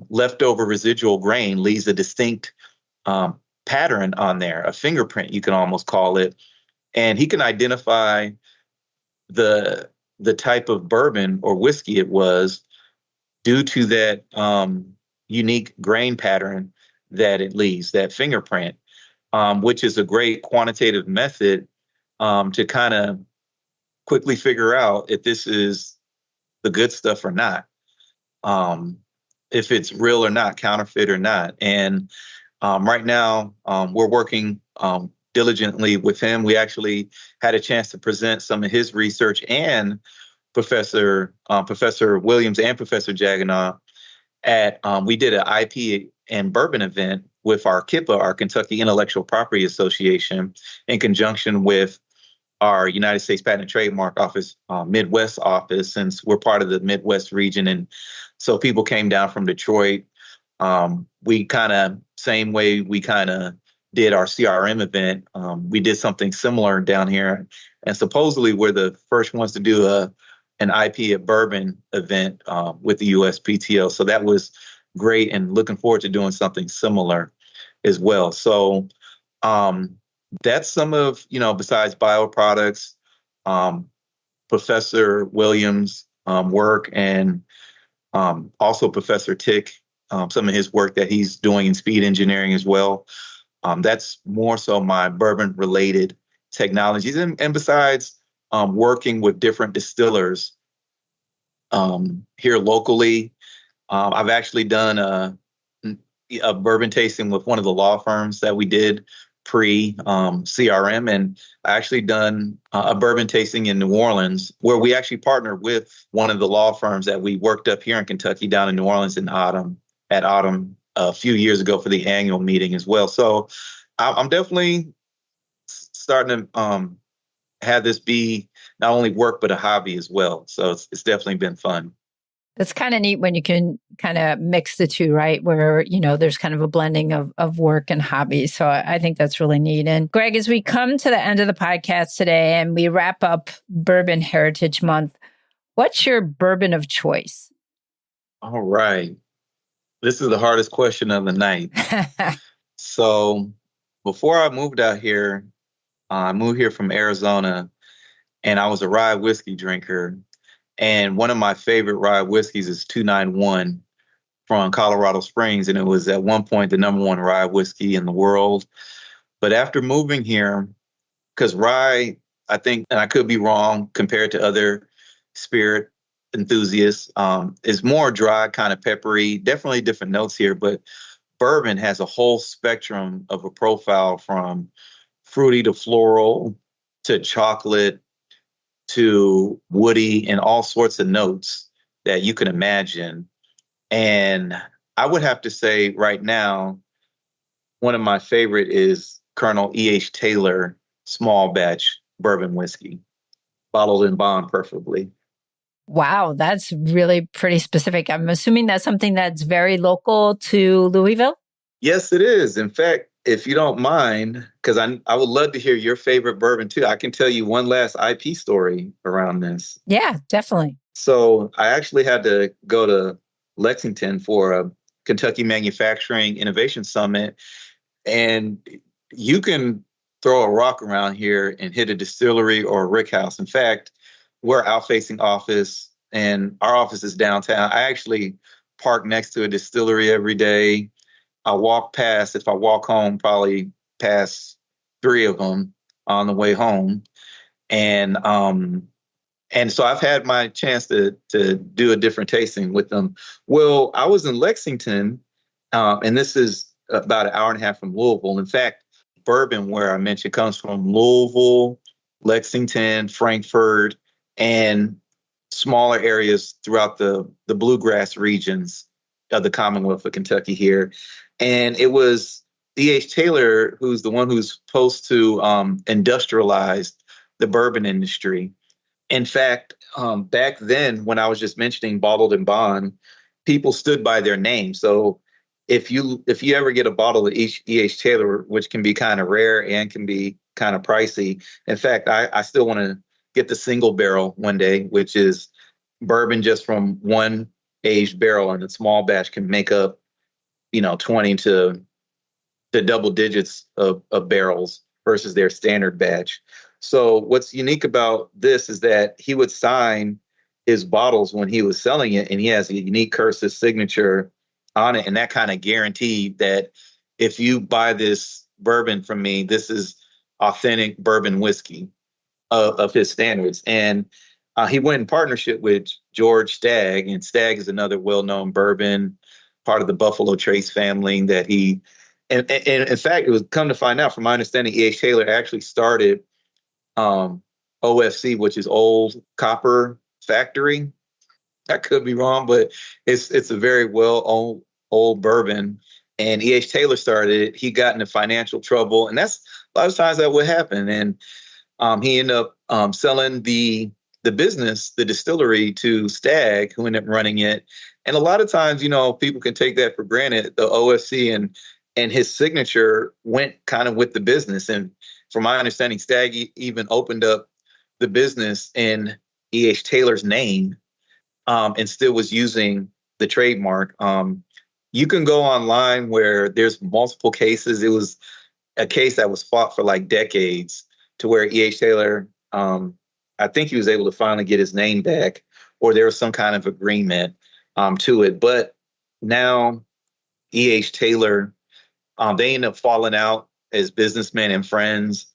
leftover residual grain leaves a distinct pattern on there, a fingerprint, you can almost call it. And he can identify the type of bourbon or whiskey it was due to that unique grain pattern that it leaves, that fingerprint, which is a great quantitative method to kind of quickly figure out if this is the good stuff or not, if it's real or not, counterfeit or not. And right now, we're working diligently with him. We actually had a chance to present some of his research and Professor Williams and Professor Jaganaw we did an IP and bourbon event with our HIPAA, our Kentucky Intellectual Property Association, in conjunction with our United States Patent and Trademark Office, Midwest office, since we're part of the Midwest region. And so people came down from Detroit. We kind of, same way we kind of did our CRM event, we did something similar down here. And supposedly we're the first ones to do an IP at bourbon event with the USPTO. So that was great, and looking forward to doing something similar as well. So that's some of, besides bioproducts, Professor Williams' work, and also Professor Tick, some of his work that he's doing in speed engineering as well. That's more so my bourbon-related technologies. And besides working with different distillers here locally, I've actually done a bourbon tasting with one of the law firms that we did pre-CRM, and I actually done a bourbon tasting in New Orleans, where we actually partnered with one of the law firms that we worked up here in Kentucky, down in New Orleans at Autumn a few years ago for the annual meeting as well. So I'm definitely starting to have this be not only work, but a hobby as well. So it's definitely been fun. That's kind of neat when you can kind of mix the two, right? Where, there's kind of a blending of work and hobby. So I think that's really neat. And Greg, as we come to the end of the podcast today and we wrap up Bourbon Heritage Month, what's your bourbon of choice? All right. This is the hardest question of the night. So before I moved out here, I moved here from Arizona, and I was a rye whiskey drinker. And one of my favorite rye whiskeys is 291 from Colorado Springs. And it was at one point the number one rye whiskey in the world. But after moving here, because rye, I think, and I could be wrong compared to other spirit enthusiasts, is more dry, kind of peppery, definitely different notes here. But bourbon has a whole spectrum of a profile, from fruity to floral to chocolate to woody, and all sorts of notes that you can imagine. And I would have to say right now, one of my favorite is Colonel E.H. Taylor small batch bourbon whiskey, bottled in bond preferably. Wow, that's really pretty specific. I'm assuming that's something that's very local to Louisville? Yes, it is. In fact, if you don't mind, because I would love to hear your favorite bourbon too. I can tell you one last IP story around this. Yeah, definitely. So I actually had to go to Lexington for a Kentucky Manufacturing Innovation Summit. And you can throw a rock around here and hit a distillery or a rick house. In fact, we're out-facing office, and our office is downtown. I actually park next to a distillery every day. I walk past, if I walk home, probably past 3 of them on the way home. And so I've had my chance to do a different tasting with them. Well, I was in Lexington, and this is about an hour and a half from Louisville. In fact, bourbon, where I mentioned, comes from Louisville, Lexington, Frankfurt, and smaller areas throughout the Bluegrass regions of the Commonwealth of Kentucky here. And it was E.H. Taylor, who's the one who's supposed to industrialize the bourbon industry. In fact, back then, when I was just mentioning bottled in bond, people stood by their name. So if you ever get a bottle of E.H. Taylor, which can be kind of rare and can be kind of pricey. In fact, I still want to get the single barrel one day, which is bourbon just from one aged barrel, and a small batch can make up 20 to double digits of barrels versus their standard batch. So what's unique about this is that he would sign his bottles when he was selling it, and he has a unique cursive signature on it. And that kind of guaranteed that if you buy this bourbon from me, this is authentic bourbon whiskey of his standards. And he went in partnership with George Stagg, and Stagg is another well-known bourbon, part of the Buffalo Trace family that he, and in fact, it was come to find out, from my understanding, E.H. Taylor actually started OFC, which is Old Copper factory. I could be wrong, but it's a very old bourbon. And E.H. Taylor started it. He got into financial trouble, and that's a lot of times that would happen. And he ended up selling the business, the distillery, to Stagg, who ended up running it. And a lot of times, people can take that for granted. The OFC and his signature went kind of with the business. And from my understanding, Stagg even opened up the business in E.H. Taylor's name, and still was using the trademark. You can go online where there's multiple cases. It was a case that was fought for like decades, to where E.H. Taylor, I think he was able to finally get his name back, or there was some kind of agreement to it. But now E.H. Taylor, they end up falling out as businessmen and friends.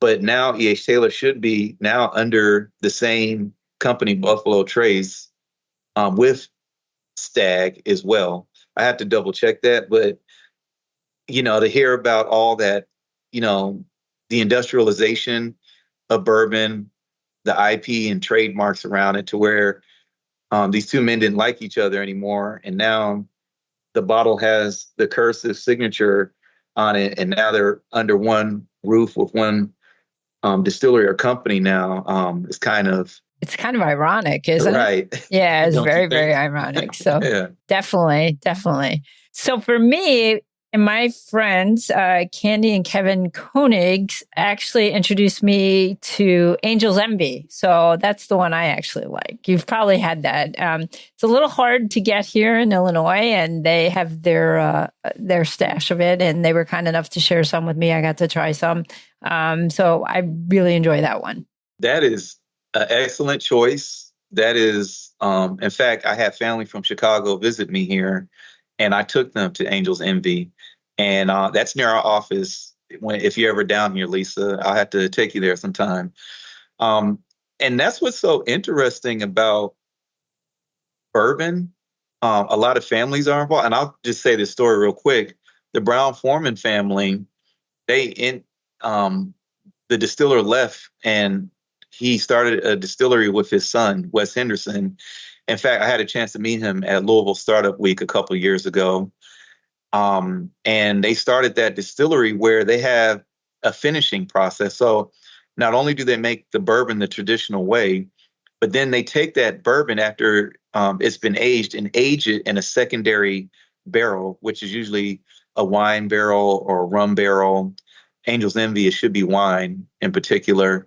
But now E.H. Taylor should be now under the same company, Buffalo Trace, with Stagg as well. I have to double check that. But, to hear about all that, the industrialization of bourbon, the IP and trademarks around it, to where these two men didn't like each other anymore. And now the bottle has the cursive signature on it. And now they're under one roof with one distillery or company now. It's kind of ironic, isn't it? Right. Yeah, it's very, very ironic. So yeah. Definitely. So for me, and my friends, Candy and Kevin Koenig, actually introduced me to Angel's Envy. So that's the one I actually like. You've probably had that. It's a little hard to get here in Illinois, and they have their stash of it, and they were kind enough to share some with me. I got to try some. So I really enjoy that one. That is an excellent choice. That is, in fact, I had family from Chicago visit me here, and I took them to Angel's Envy. And that's near our office. If you're ever down here, Lisa, I'll have to take you there sometime. And that's what's so interesting about bourbon. A lot of families are involved. And I'll just say this story real quick. The Brown-Forman family, the distiller left, and he started a distillery with his son, Wes Henderson. In fact, I had a chance to meet him at Louisville Startup Week a couple of years ago. And they started that distillery where they have a finishing process. So not only do they make the bourbon the traditional way, but then they take that bourbon after it's been aged and age it in a secondary barrel, which is usually a wine barrel or a rum barrel. Angel's Envy, it should be wine in particular.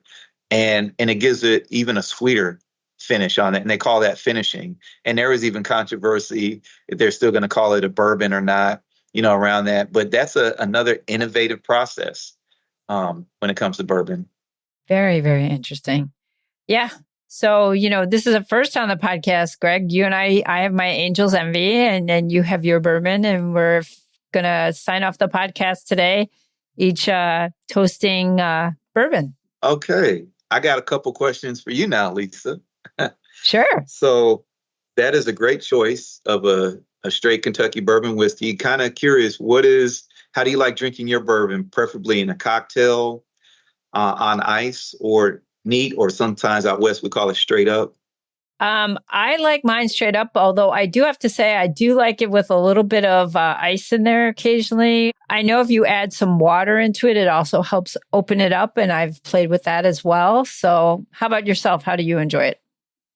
And it gives it even a sweeter finish on it. And they call that finishing. And there was even controversy if they're still going to call it a bourbon or not, around that. But that's another innovative process when it comes to bourbon. Very, very interesting. Yeah. So, this is a first on the podcast, Greg. You and I have my Angel's Envy, and then you have your bourbon, and we're going to sign off the podcast today, each toasting bourbon. Okay. I got a couple questions for you now, Lisa. Sure. So that is a great choice of a straight Kentucky bourbon whiskey. Kind of curious, how do you like drinking your bourbon? Preferably in a cocktail, on ice, or neat, or sometimes out west we call it straight up? I like mine straight up, although I do have to say I do like it with a little bit of ice in there occasionally. I know if you add some water into it, it also helps open it up, and I've played with that as well. So how about yourself? How do you enjoy it?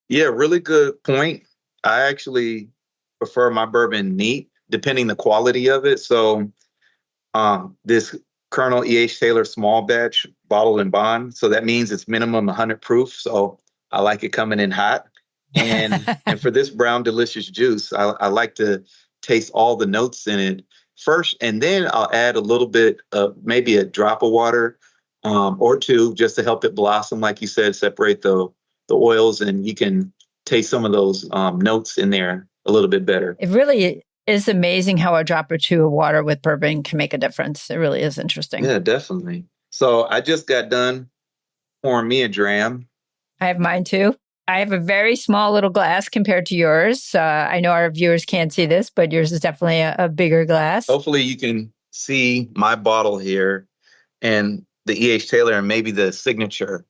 Yeah, really good point. I actually prefer my bourbon neat, depending the quality of it. So this Colonel E.H. Taylor small batch bottled and bond. So that means it's minimum 100 proof. So I like it coming in hot. And for this brown delicious juice, I like to taste all the notes in it first, and then I'll add a little bit of maybe a drop of water or two, just to help it blossom, like you said, separate the oils, and you can taste some of those notes in there a little bit better. It really is amazing how a drop or two of water with bourbon can make a difference. It really is interesting. Yeah, definitely. So I just got done pouring me a dram. I have mine too. I have a very small little glass compared to yours. I know our viewers can't see this, but yours is definitely a bigger glass. Hopefully you can see my bottle here and the E.H. Taylor and maybe the signature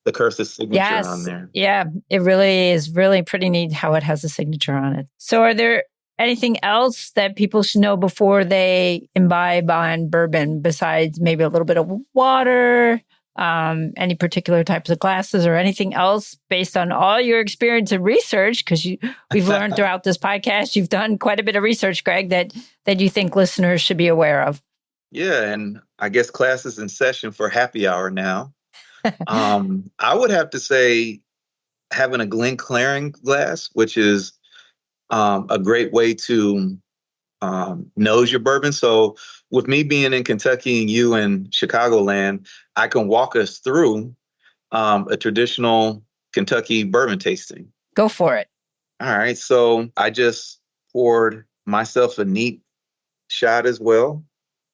the cursor's signature on there. Yeah, it really is really pretty neat how it has a signature on it. So are there anything else that people should know before they imbibe on bourbon besides maybe a little bit of water, any particular types of glasses or anything else based on all your experience and research? Because we've learned throughout this podcast, you've done quite a bit of research, Greg, that you think listeners should be aware of. Yeah, and I guess class is in session for happy hour now. I would have to say having a Glencairn glass, which is a great way to nose your bourbon. So with me being in Kentucky and you in Chicagoland, I can walk us through a traditional Kentucky bourbon tasting. Go for it. All right. So I just poured myself a neat shot as well.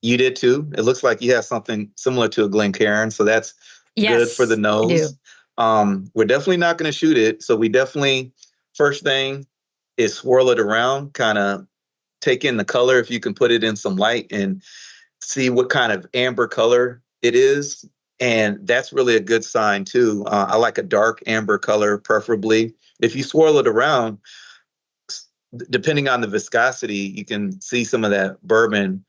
You did too. It looks like you have something similar to a Glencairn. So that's good for the nose. We're definitely not going to shoot it. So we definitely, first thing is swirl it around, kind of take in the color. If you can put it in some light and see what kind of amber color it is. And that's really a good sign too. I like a dark amber color, preferably. If you swirl it around, depending on the viscosity, you can see some of that bourbon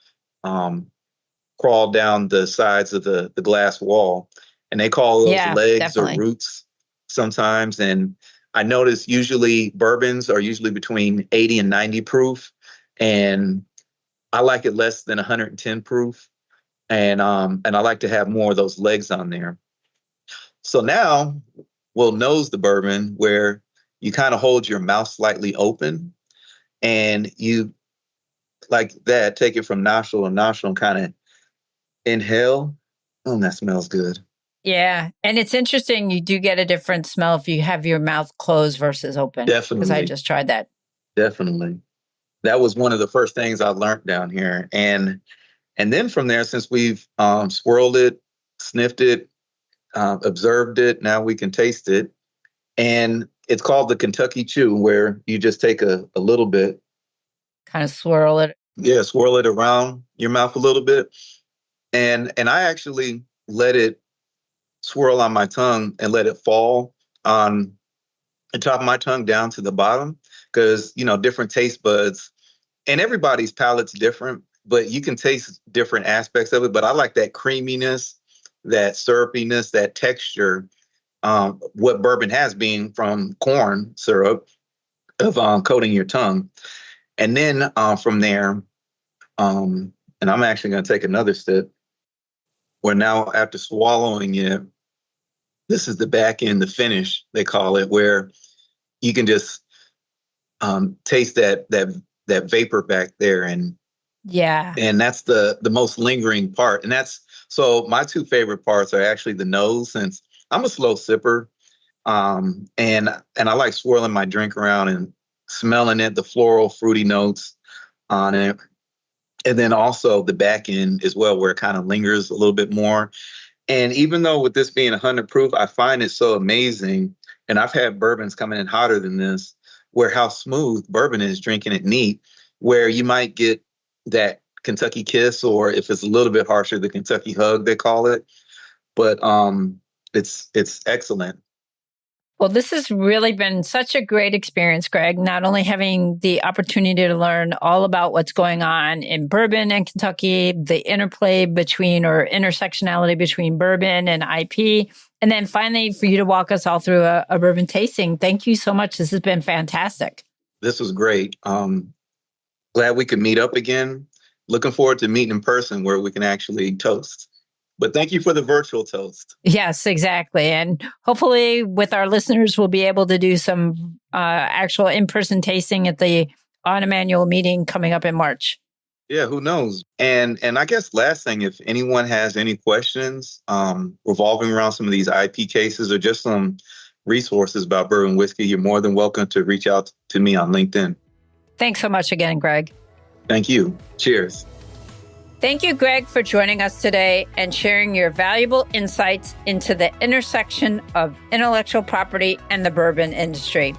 crawl down the sides of the glass wall. And they call those legs definitely, or roots sometimes. And I notice usually bourbons are usually between 80 and 90 proof. And I like it less than 110 proof. And I like to have more of those legs on there. So now we'll nose the bourbon where you kind of hold your mouth slightly open and you like that, take it from nostril to nostril and kind of inhale. Oh, that smells good. Yeah. And it's interesting. You do get a different smell if you have your mouth closed versus open. Definitely. Because I just tried that. Definitely. That was one of the first things I learned down here. And then from there, since we've swirled it, sniffed it, observed it, now we can taste it. And it's called the Kentucky Chew, where you just take a little bit. Kind of swirl it. Yeah, swirl it around your mouth a little bit. And I actually let it swirl on my tongue and let it fall on the top of my tongue down to the bottom. Because, different taste buds and everybody's palate's different, but you can taste different aspects of it. But I like that creaminess, that syrupiness, that texture, what bourbon has been from corn syrup of coating your tongue. And then from there, and I'm actually going to take another sip, where now after swallowing it, this is the back end, the finish, they call it, where you can just taste that vapor back there. And that's the most lingering part. And so my two favorite parts are actually the nose, since I'm a slow sipper. And I like swirling my drink around and smelling it, the floral, fruity notes on it. And then also the back end as well, where it kind of lingers a little bit more. And even though with this being 100 proof, I find it so amazing. And I've had bourbons coming in hotter than this, where how smooth bourbon is drinking it neat, where you might get that Kentucky kiss, or if it's a little bit harsher, the Kentucky hug, they call it. But it's excellent. Well, this has really been such a great experience, Greg, not only having the opportunity to learn all about what's going on in bourbon and Kentucky, the interplay between or intersectionality between bourbon and IP, and then finally for you to walk us all through a bourbon tasting. Thank you so much. This has been fantastic. This was great. Glad we could meet up again. Looking forward to meeting in person where we can actually toast. But thank you for the virtual toast. Yes, exactly. And hopefully with our listeners, we'll be able to do some actual in-person tasting at the Autumn Annual Meeting coming up in March. Yeah, who knows? And I guess last thing, if anyone has any questions revolving around some of these IP cases or just some resources about bourbon whiskey, you're more than welcome to reach out to me on LinkedIn. Thanks so much again, Greg. Thank you. Cheers. Thank you, Greg, for joining us today and sharing your valuable insights into the intersection of intellectual property and the bourbon industry.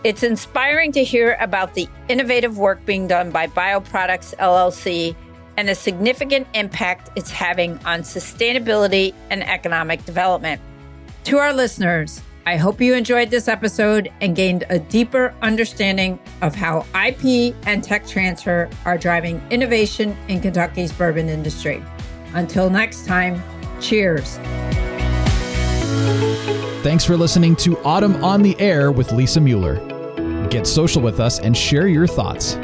It's inspiring to hear about the innovative work being done by Bioproducts LLC and the significant impact it's having on sustainability and economic development. To our listeners, I hope you enjoyed this episode and gained a deeper understanding of how IP and tech transfer are driving innovation in Kentucky's bourbon industry. Until next time, cheers. Thanks for listening to Autumn on the Air with Lisa Mueller. Get social with us and share your thoughts.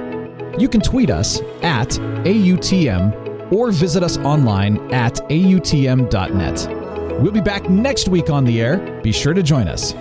You can tweet us at AUTM or visit us online at AUTM.net. We'll be back next week on the air. Be sure to join us.